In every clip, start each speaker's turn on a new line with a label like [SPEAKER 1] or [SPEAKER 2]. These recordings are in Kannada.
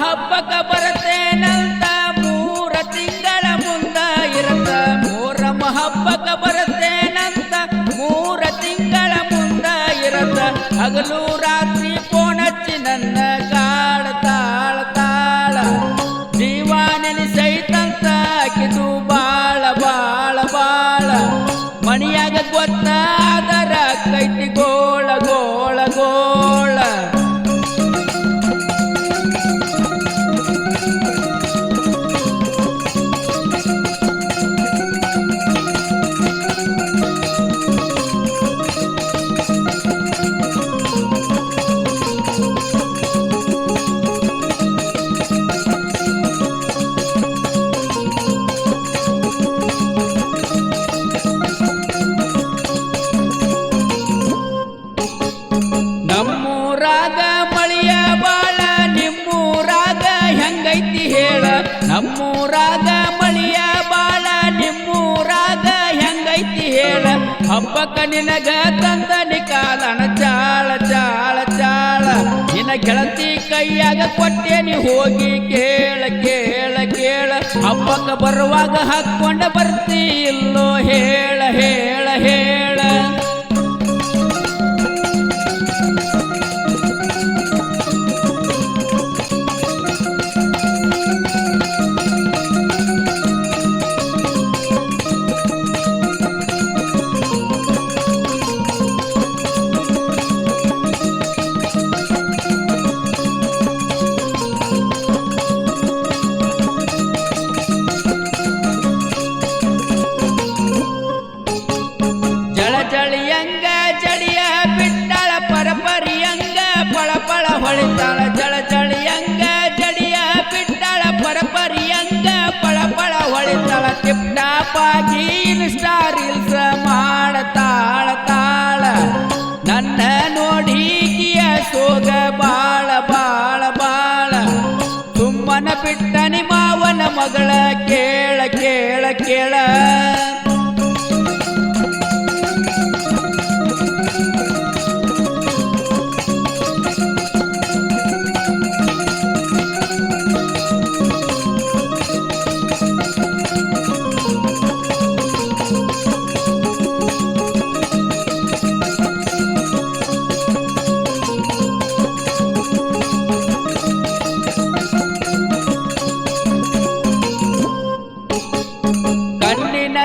[SPEAKER 1] ಹಬ್ಬಕ್ಕ ಬರ್ತೇನಂತ 3 ತಿಂಗಳ ಮುಂದ ಇರತ್ತ ಮೊಹರಂ ಹಬ್ಬಕ್ಕ ಬರ್ತೇನಂತ 3 ತಿಂಗಳ ಮುಂದ ಇರತ್ತ ಹಗಲು ರಾತ್ರಿ ಫೋನ್ ಹಚ್ಚಿ ನನ್ನ ಕಾಳ ತಾಳ ತಾಳ ಜೀವ ನೆನೆಸೈತಂತ ಆಕಿದು ಬಾಳ ಬಾಳ ಬಾಳ ಮಣಿಯಾಗ ಗೊತ್ತಾದರ ಕೈತಿ ಗೋಳ ಗೋಳ ಗೋಳ ನಮ್ಮೂರಾಗ ಮಳಿಯ ಬಾಳ ನಿಮ್ಮೂರಾಗ ಹೆಂಗೈತಿ ಹೇಳ ನಮ್ಮೂರಾಗ ಮಳಿಯ ಬಾಳ ನಿಮ್ಮೂರಾಗ ಹೆಂಗೈತಿ ಹೇಳ ಹಬ್ಬಕ್ಕ ನಿನಗ ತಂದನಿ ಕಾಲನ ಚಾಳ ಚಾಳ ಚಾಳ ನಿನ್ನ ಗೆಳತಿ ಕೈಯಾಗ ಕೊಟ್ಟೇನಿ ಹೋಗಿ ಕೇಳ ಕೇಳ ಕೇಳ ಹಬ್ಬಕ್ಕ ಬರುವಾಗ ಹಾಕೊಂಡ ಬರ್ತಿ ಇಲ್ಲೋ ಹೇಳ ಹೇಳ ಹೇಳ ಜಳಿಯಂಗ ಜಡಿಯ ಬಿಟ್ಟಳ ಪರಪರಿಯಂಗ ಪಳಪಳ ಹೊಳಿತಾಳ ಜಳಿಯಂಗ ಜಡಿಯ ಬಿಟ್ಟಳ ಪರಪರಿಯಂಗ ಪಳಪಳ ಹೊಳಿತಾಳ ಟಿಪ್ಟಾಪಾಗಿ ಇನ್ಸ್ಟಾ ರೀಲ್ಸ್ ಮಾಡತಾಳ ತಾಳ ನನ್ನ ನೋಡಿ ಕಿಯ ಸೋಗ ಬಾಳ ಬಾಳ ಬಾಳ ಸುಮ್ಮನ ಬಿಟ್ಟನಿ ಮಾವನ ಮಗಳ ಕೇಳ ಕೇಳ ಕೇಳ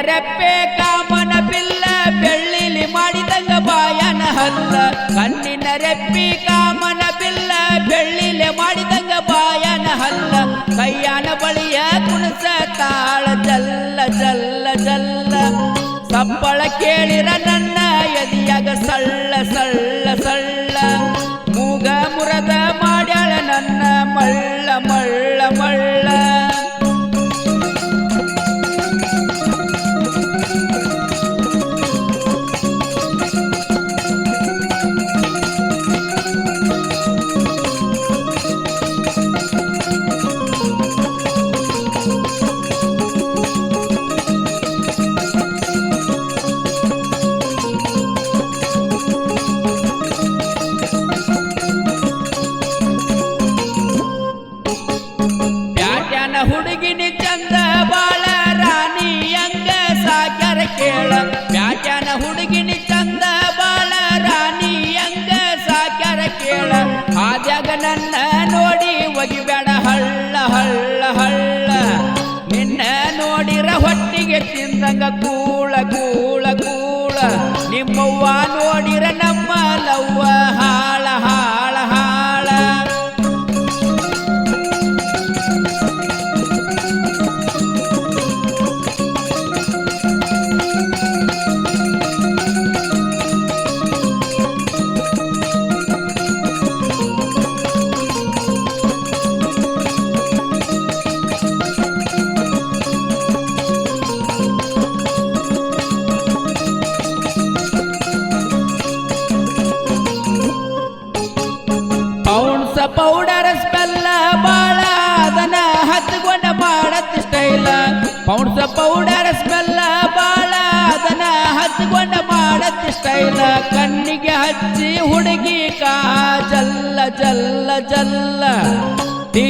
[SPEAKER 1] ರೆಪ್ಪೆ ಕಾಮನ ಬಿಲ್ಲ ಬೆಳ್ಳಿಲಿ ಮಾಡಿದಂಗ ಬಾಯನ ಹಲ್ಲ ಕಣ್ಣಿನ ರೆಪ್ಪಿ ಕಾಮನ ಬಿಲ್ಲ ಬೆಳ್ಳಿಲೆ ಮಾಡಿದಂಗ ಬಾಯನ ಹಲ್ಲ ಕೈಯಾನ ಬಳಿಯ ಕುಣಸ ತಾಳ ಜಲ್ಲ ಜಲ್ಲ ಜಲ್ಲ ಸಪ್ಪಳ ಕೇಳಿರ ನನ್ನ ಎದಿಯಾಗ ಸಳ್ಳ ಸಳ್ಳ ಸಳ್ಳ ಮೂಗ ಮುರದ ಮಾಡ್ಯಾಳ ನನ್ನ ಮಳ್ಳ ಮಳ್ಳ ಮಳ್ಳ ಹುಡುಗಿನಿ ಚಂದ ಬಾಳ ರಾಣಿ ಅಂಗ ಸಾಕ್ಯಾರ ಕೇಳ ಪ್ಯಾಟ್ಯಾನ ಹುಡುಗಿನಿ ಚಂದ ಬಾಳ ರಾಣಿ ಅಂಗ ಸಾಕ್ಯಾರ ಕೇಳ ಹಾದ್ಯಾಗ ನನ್ನ ನೋಡಿ ಒಗಿಬೇಡ ಹಳ್ಳ ಹಳ್ಳ ಹಳ್ಳ ನಿನ್ನ ನೋಡಿರ ಹೊಟ್ಟಿಗೆ ತಿಂದಂಗ ಕೂಳ ಕೂಳ ಕೂಳ ನಿಮ್ಮವ್ವ ನೋಡಿರ ನಮ್ಮ ಲವ್ವ ಹಾಳ ಹಾಳ ಹಾಳ ಪೌಡರ್ ಸ್ಮೆಲ್ಲ ಬಾಳ ಅದನ್ನ ಹತ್ಕೊಂಡ ಮಾಡತ್ ಸ್ಟೈಲ ಪೌಡ್ಸ ಪೌಡರ್ ಸ್ಮೆಲ್ಲ ಬಾಳ ಅದನ್ನ ಹತ್ಕೊಂಡ ಮಾಡತ್ ಸ್ಟೈಲ ಕಣ್ಣಿಗೆ ಹಚ್ಚಿ ಹುಡುಗಿ ಕಾ ಜಲ್ಲ ಜಲ್ಲ ಜಲ್ಲ ಟೀ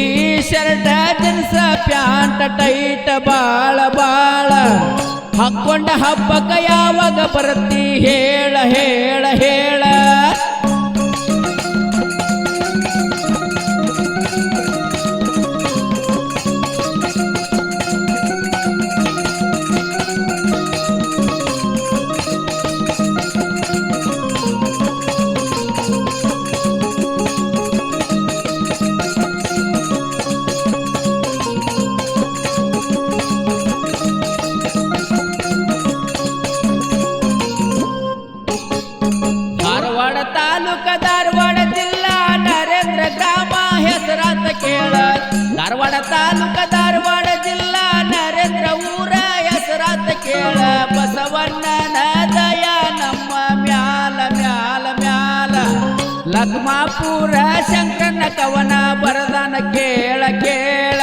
[SPEAKER 1] ಟೈಟ ಬಾಳ ಬಾಳ ಹಾಕೊಂಡ ಹಬ್ಬಕ್ಕ ಯಾವಾಗ ಬರತ್ತಿ ಹೇಳ ಹೇಳ ಹೇಳ ಧಾರವಾಡ ಜಿಲ್ಲಾ ನರೇಂದ್ರ ಗ್ರಾಮ ಹೆಸರಾತ ಕೇಳ ಧಾರವಾಡ ತಾಲೂಕ ಧಾರವಾಡ ಜಿಲ್ಲಾ ನರೇಂದ್ರ ಊರ ಹೆಸರಾತ ಕೇಳ ಬಸವಣ್ಣನ ದಯ ನಮ್ಮ ಮ್ಯಾಲ ಮ್ಯಾಲ ಮ್ಯಾಲ ಲಕ್ಮಾಪುರ ಶಂಕರನ ಕವನ ಬರದಾನ ಕೇಳ ಕೇಳ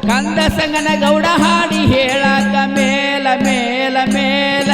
[SPEAKER 1] ಕಂದ ಸಂಗನ ಗೌಡ ಹಾಡಿ ಹೇಳಕ ಮೇಲ ಮೇಲ ಮೇಲ